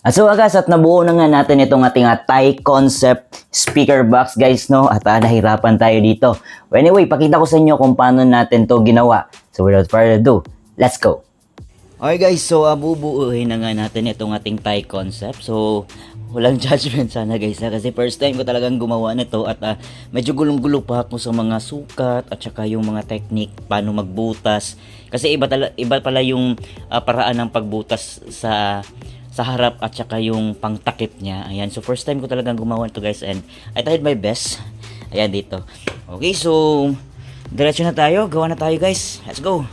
At so agas at nabuo na nga natin itong ating Thai concept speaker box guys no at nahirapan tayo dito. Anyway, pakita ko sa inyo kung paano natin to ginawa. So without further ado, let's go! Okay guys, so bubuuhin na nga natin itong ating Thai concept. So walang judgment sana guys kasi first time ko talagang gumawa nito at medyo gulong-gulo pa ako sa mga sukat at saka yung mga technique paano magbutas. Kasi iba pala yung paraan ng pagbutas sa harap at saka yung pangtakip niya. Ayan, so first time ko talagang gumawa nito guys and I tried my best. Ayan dito. Okay, so diretso na tayo. Gawa na tayo guys. Let's go!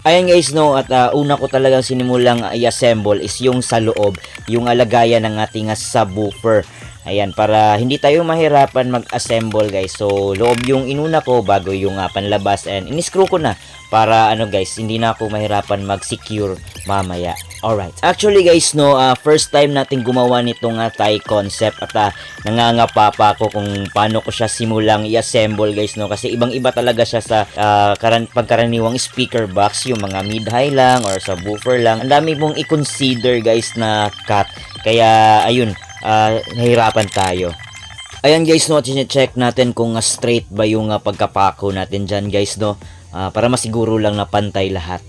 Ayan guys no, at una ko talagang sinimulang i-assemble is yung sa loob, yung lagayan ng ating subwoofer. Ayan, para hindi tayo mahirapan mag-assemble guys. So loob yung inuna ko bago yung panlabas and in-screw ko na para ano guys, hindi na ako mahirapan mag-secure mamaya. Alright, actually guys no, first time natin gumawa nitong Thai concept at nangangapa pa ako kung paano ko siya simulang i-assemble guys no, kasi ibang iba talaga siya sa pagkaraniwang speaker box, yung mga mid-high lang or subwoofer lang. Ang dami mong i-consider guys na cut, kaya ayun, nahirapan tayo. Ayan guys no, check natin kung straight ba yung pagkapako natin dyan guys no, para masiguro lang na pantay lahat.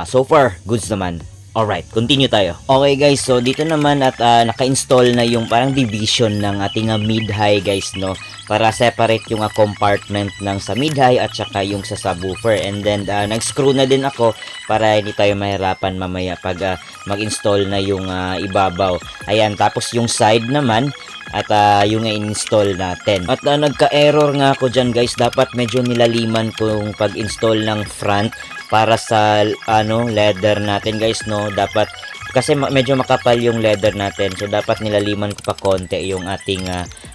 So far, goods naman. Alright, continue tayo. Okay guys, so dito naman at naka-install na yung parang division ng ating mid-high guys no, para separate yung compartment ng sa mid-high at saka yung sa subwoofer. And then nag-screw na din ako para hindi tayo mahirapan mamaya pag mag-install na yung ibabaw. Ayan, tapos yung side naman at yung i-install natin. At nagka-error nga ako dyan guys, dapat medyo nilaliman ko yung pag-install ng front para sa leather natin guys no. Dapat kasi medyo makapal yung leather natin, so dapat nilaliman ko pa konti yung ating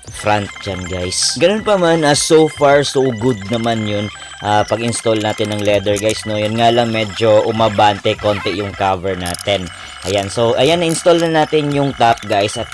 front dyan guys. Ganun pa man, so far so good naman yun pag install natin ng leather guys no. Yun nga lang medyo umabante konti yung cover natin. Ayan, so ayan, na-install na natin yung top guys at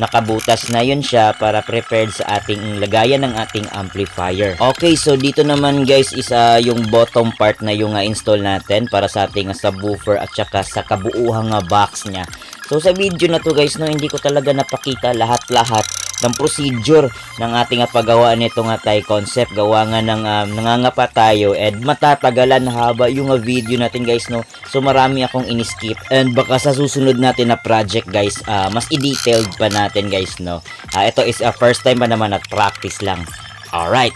nakabutas na yun siya para prepared sa ating lagayan ng ating amplifier. Okay, so dito naman guys is yung bottom part na yung install natin para sa ating subwoofer at saka sa kabuuhang box niya. So sa video na to guys no, hindi ko talaga napakita lahat-lahat ng procedure ng ating paggawa nitong Thai concept. Gawa nga ng nangangapa tayo and matatagalan haba yung video natin guys no. So marami akong in-skip and baka sa susunod natin na project guys, mas i-detailed pa natin guys no. Ito is first time pa naman at practice lang. Alright.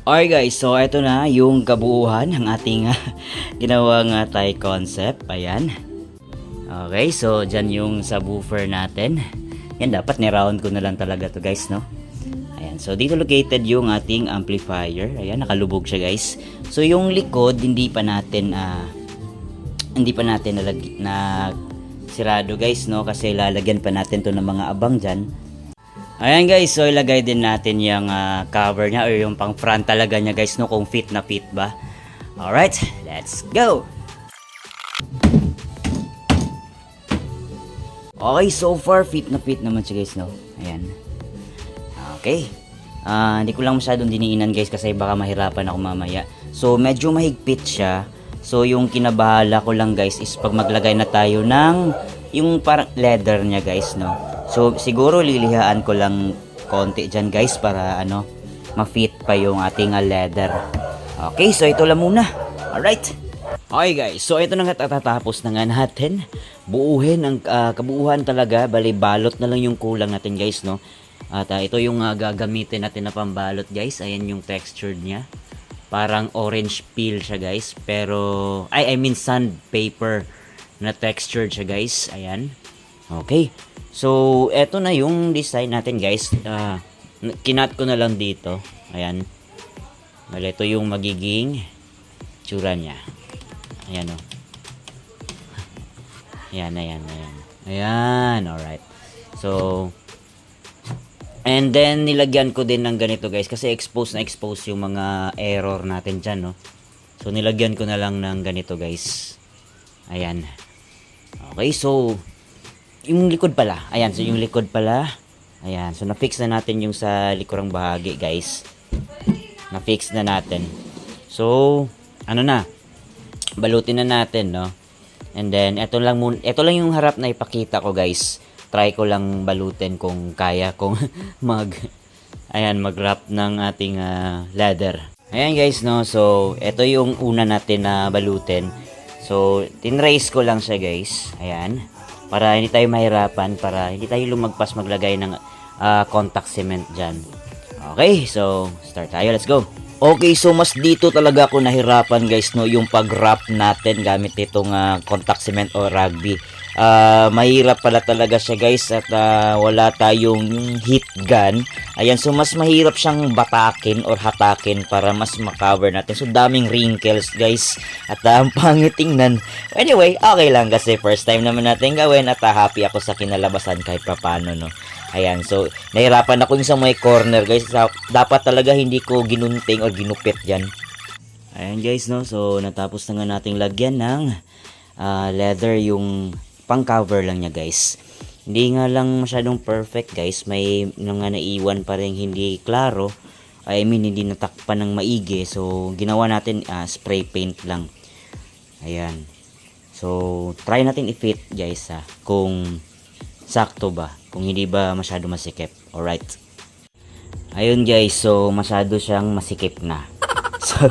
Alright guys, so ito na yung kabuuhan ng ating ginawang Thai concept. Ayan. Okay, so dyan yung subwoofer natin. Yan, dapat ni-round ko na lang talaga to guys no. Ayan, so dito located yung ating amplifier. Ayan, nakalubog siya guys. So yung likod hindi pa natin na sirado guys no, kasi lalagyan pa natin to ng mga abang dyan. Ayan guys, so ilagay din natin yung cover niya or yung pang front talaga niya guys no, kung fit na fit ba. Alright, let's go! Okay, so far fit na fit naman siya guys no. Ayan. Okay. Hindi ko lang masyadong diniinan guys kasi baka mahirapan ako mamaya. So medyo mahigpit siya. So yung kinabahala ko lang guys is pag maglagay na tayo ng yung parang leather niya guys no. So siguro lilihaan ko lang konti dyan guys para ma-fit pa yung ating leather. Okay, so ito lang muna. Alright. Okay guys, so ito na nga, tatapos na nga natin buuhin ang kabuuhan talaga. Bali balot na lang yung kulang natin guys no. At ito yung gagamitin natin na pambalot guys. Ayan yung textured niya, parang orange peel siya guys, pero I mean sandpaper na textured siya guys. Ayan. Okay, so ito na yung design natin guys. Kinat ko na lang dito. Ayan. Bali ito yung magiging tsura niya. Ayan o. Ayan. Ayan, alright. So, and then nilagyan ko din ng ganito guys kasi expose yung mga error natin dyan no. So nilagyan ko na lang ng ganito guys. Ayan. Okay, so yung likod pala. Ayan, so yung likod pala. Ayan, so na-fix na natin yung sa likurang bahagi guys. Na-fix na natin. So, balutin na natin no. And then, ito lang yung harap na ipakita ko, guys. Try ko lang balutin kung kaya kong mag-wrap ng ating leather. Ayan, guys, no. So, ito yung una natin na balutin. So, tinrace ko lang siya, guys. Ayan. Para hindi tayo mahirapan, para hindi tayo lumagpas maglagay ng contact cement dyan. Okay, so, start tayo. Let's go. Okay, so mas dito talaga ako nahirapan, guys, no, yung pag-wrap natin gamit itong contact cement o rugby. Mahirap pala talaga siya, guys, at wala tayong heat gun. Ayan, so mas mahirap siyang batakin or hatakin para mas makover natin. So daming wrinkles, guys, at ang pangit tingnan. Anyway, okay lang kasi first time naman natin gawin at happy ako sa kinalabasan kahit papano, no. Ayan, so nahirapan ako sa may corner, guys. Dapat talaga hindi ko ginunting or ginupit dyan. Ayan, guys, no, so natapos na nga nating lagyan ng leather yung pang cover lang niya, guys. Hindi nga lang masyadong perfect, guys. May nga naiwan pa rin hindi klaro. I mean, hindi natakpan ng maigi. So, ginawa natin spray paint lang. Ayan. So, try natin i-fit, guys, kung sakto ba. Kung hindi ba masyado masikip. Alright. Ayun, guys. So, masyado siyang masikip na. So,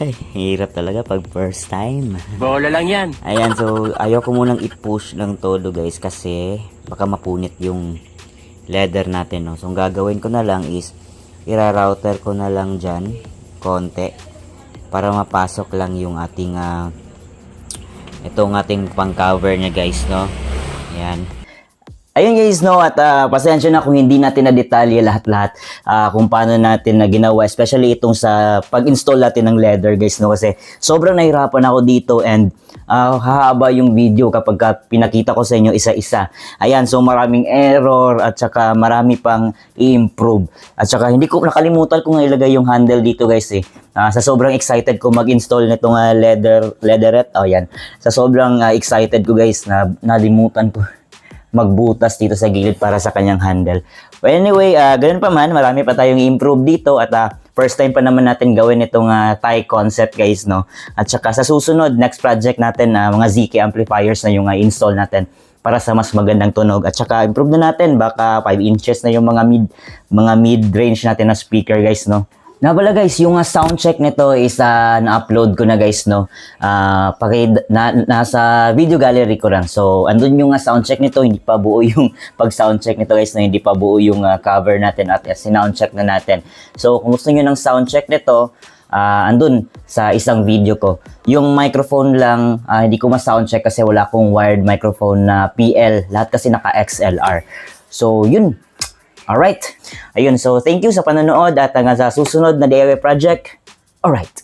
ay, hirap talaga pag first time. Bola lang yan. Ayan, so ayoko munang i-push ng todo, guys, kasi baka mapunit yung leather natin, no. So ang gagawin ko na lang is ira-router ko na lang dyan konti para mapasok lang yung ating itong ating pang cover niya, guys, no. Ayan. Ayun, guys, no, at pasensya na kung hindi natin na-detalye lahat-lahat kung paano natin na ginawa, especially itong sa pag-install natin ng leather, guys, no, kasi sobrang nahirapan ako dito and hahaba yung video kapag pinakita ko sa inyo isa-isa. Ayan, so maraming error at saka marami pang i-improve. At saka hindi ko nakalimutan kung ilagay yung handle dito, guys, eh. Sa sobrang excited ko mag-install nitong leatherette, oh, yan. Sa sobrang excited ko, guys, na nalimutan ko magbutas dito sa gilid para sa kanyang handle. Well, anyway, ganun pa man, marami pa tayong i-improve dito at first time pa naman natin gawin itong Thai concept, guys, no. At saka sa susunod, next project natin, mga ZK amplifiers na yung install natin para sa mas magandang tunog. At saka improve na natin, baka 5 inches na yung mga mid-range natin na speaker, guys, no. Nabala, guys, yung sound check nito is na-upload ko na, guys, no. Nasa video gallery ko lang. So, andun yung sound check nito, hindi pa buo yung pag-sound check nito, guys, no. Hindi pa buo yung cover natin at sinound check na natin. So, kung gusto nyo ng sound check nito, andun sa isang video ko. Yung microphone lang, hindi ko ma-sound check kasi wala akong wired microphone na PL. Lahat kasi naka-XLR. So, yun. Alright. Ayun, so thank you sa panonood at hanggang sa susunod na DIY project. Alright.